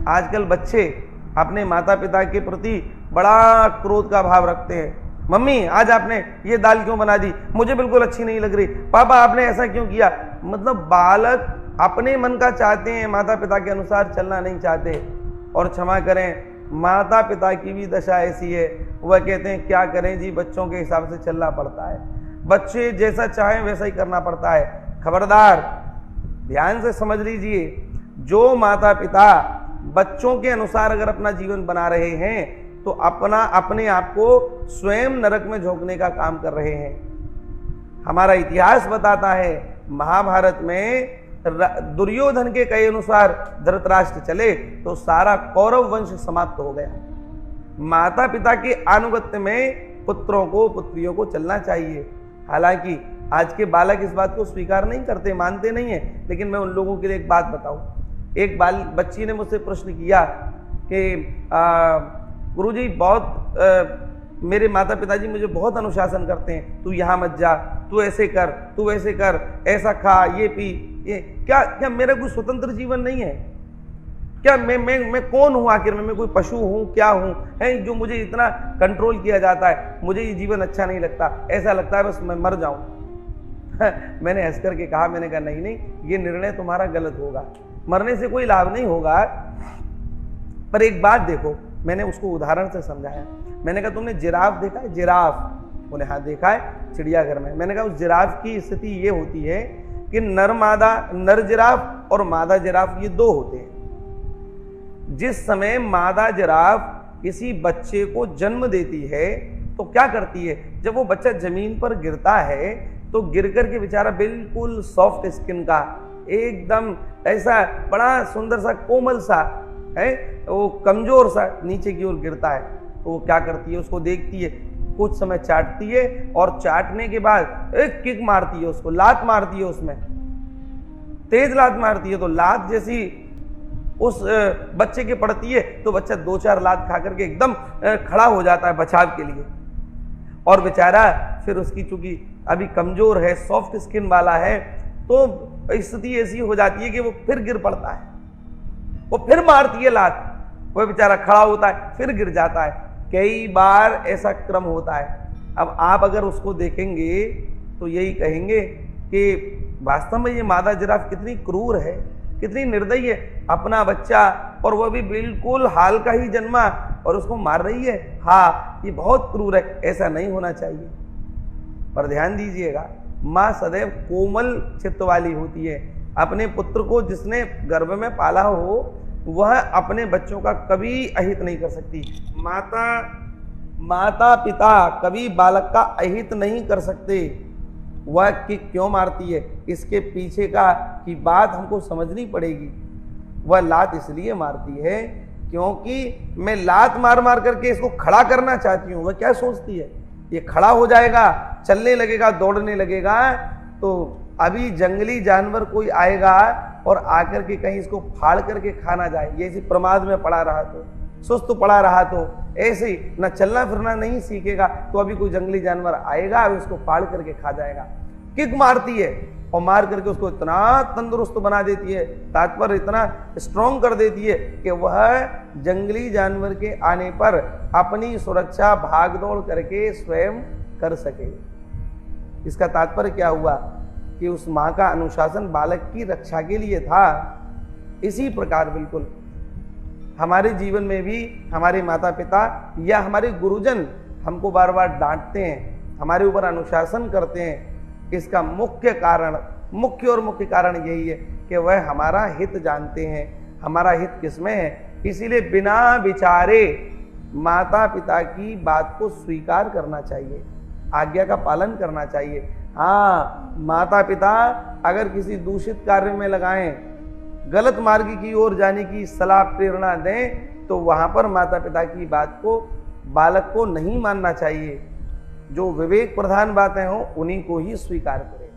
आजकल बच्चे अपने माता पिता के प्रति बड़ा क्रोध का भाव रखते हैं। मम्मी आज आपने ये दाल क्यों बना दी, मुझे बिल्कुल अच्छी नहीं लग रही। पापा आपने ऐसा क्यों किया। मतलब बालक अपने मन का चाहते हैं, माता पिता के अनुसार चलना नहीं चाहते। और क्षमा करें, माता पिता की भी दशा ऐसी है, वह कहते हैं क्या करें जी, बच्चों के हिसाब से चलना पड़ता है, बच्चे जैसा चाहें वैसा ही करना पड़ता है। खबरदार, ध्यान से समझ लीजिए, जो माता पिता बच्चों के अनुसार अगर अपना जीवन बना रहे हैं तो अपने आप को स्वयं नरक में झोंकने का काम कर रहे हैं। हमारा इतिहास बताता है, महाभारत में दुर्योधन के कहे अनुसार धृतराष्ट्र चले तो सारा कौरव वंश समाप्त हो गया। माता पिता के अनुगत्य में पुत्रों को पुत्रियों को चलना चाहिए। हालांकि आज के बालक इस बात को स्वीकार नहीं करते, मानते नहीं है। लेकिन मैं उन लोगों के लिए एक बात बताऊं। एक बच्ची ने मुझसे प्रश्न किया कि गुरुजी मेरे माता पिताजी मुझे बहुत अनुशासन करते हैं, तू यहाँ मत जा, तू ऐसे कर, तू वैसे कर, ऐसा खा, ये पी, ये क्या मेरा कोई स्वतंत्र जीवन नहीं है क्या? मैं कौन हूँ आखिर में? मैं कोई पशु हूँ, क्या हूँ है जो मुझे इतना कंट्रोल किया जाता है? मुझे ये जीवन अच्छा नहीं लगता, ऐसा लगता है बस मैं मर जाऊं। मैंने हंस करके कहा, मैंने कहा नहीं, ये निर्णय तुम्हारा गलत होगा, मरने से कोई लाभ नहीं होगा। पर एक बात देखो, मैंने उसको उदाहरण से समझाया। मैंने कहा तुमने जिराफ देखा है? जिराफ, बोले हाँ देखा है, चिड़ियाघर में। मैंने कहा उस जिराफ की स्थिति ये होती है कि नर जिराफ और मादा जिराफ ये दो होते हैं। जिस समय मादा जिराफ किसी बच्चे को जन्म देती है तो क्या करती है, जब वो बच्चा जमीन पर गिरता है तो गिर कर के बेचारा बिल्कुल सॉफ्ट स्किन का, एकदम ऐसा बड़ा सुंदर सा कोमल सा है, वो कमजोर सा नीचे की ओर गिरता है। तो वो क्या करती है, उसको देखती है, कुछ समय चाटती है और चाटने के बाद एक किक मारती है, उसको लात मारती है, उसमें तेज लात मारती है। तो लात जैसी उस बच्चे के पड़ती है तो बच्चा 2-4 लात खा करके एकदम खड़ा हो जाता है बचाव के लिए। और बेचारा फिर उसकी चूंकि अभी कमजोर है, सॉफ्ट स्किन वाला है, तो स्थिति ऐसी हो जाती है कि वो फिर गिर पड़ता है, वो फिर मारती है लात, वो बेचारा खड़ा होता है, फिर गिर जाता है। कई बार ऐसा क्रम होता है। अब आप अगर उसको देखेंगे तो यही कहेंगे कि वास्तव में ये मादा जिराफ कितनी क्रूर है, कितनी निर्दयी है। अपना बच्चा, और वो भी बिल्कुल हाल का ही जन्मा, और उसको मार रही है। हाँ, ये बहुत क्रूर है, ऐसा नहीं होना चाहिए। पर ध्यान दीजिएगा, माँ सदैव कोमल चित्त वाली होती है। अपने पुत्र को जिसने गर्भ में पाला हो वह अपने बच्चों का कभी अहित नहीं कर सकती। माता पिता कभी बालक का अहित नहीं कर सकते। वह किक क्यों मारती है, इसके पीछे की बात हमको समझनी पड़ेगी। वह लात इसलिए मारती है क्योंकि मैं लात मार मार करके इसको खड़ा करना चाहती हूँ। वह क्या सोचती है, ये खड़ा हो जाएगा, चलने लगेगा, दौड़ने लगेगा, तो अभी जंगली जानवर कोई आएगा और आकर के कहीं इसको फाड़ करके खाना जाए, ये इसी प्रमाद में पड़ा रहा तो, सुस्त पड़ा रहा तो, ऐसे ही न चलना फिरना नहीं सीखेगा तो अभी कोई जंगली जानवर आएगा, अभी उसको फाड़ करके खा जाएगा। किक मारती है और मार करके उसको इतना तंदुरुस्त बना देती है, तात्पर्य इतना स्ट्रॉन्ग कर देती है कि वह जंगली जानवर के आने पर अपनी सुरक्षा भाग दौड़ करके स्वयं कर सके। इसका तात्पर्य क्या हुआ कि उस माँ का अनुशासन बालक की रक्षा के लिए था। इसी प्रकार बिल्कुल हमारे जीवन में भी हमारे माता पिता या हमारे गुरुजन हमको बार बार डांटते हैं, हमारे ऊपर अनुशासन करते हैं। इसका मुख्य कारण यही है कि वह हमारा हित जानते हैं। हमारा हित किसमें है, इसीलिए बिना विचारे माता पिता की बात को स्वीकार करना चाहिए, आज्ञा का पालन करना चाहिए। हाँ, माता पिता अगर किसी दूषित कार्य में लगाएं, गलत मार्ग की ओर जाने की सलाह प्रेरणा दें, तो वहां पर माता पिता की बात को बालक को नहीं मानना चाहिए। जो विवेक प्रधान बातें हों उन्हीं को ही स्वीकार करें।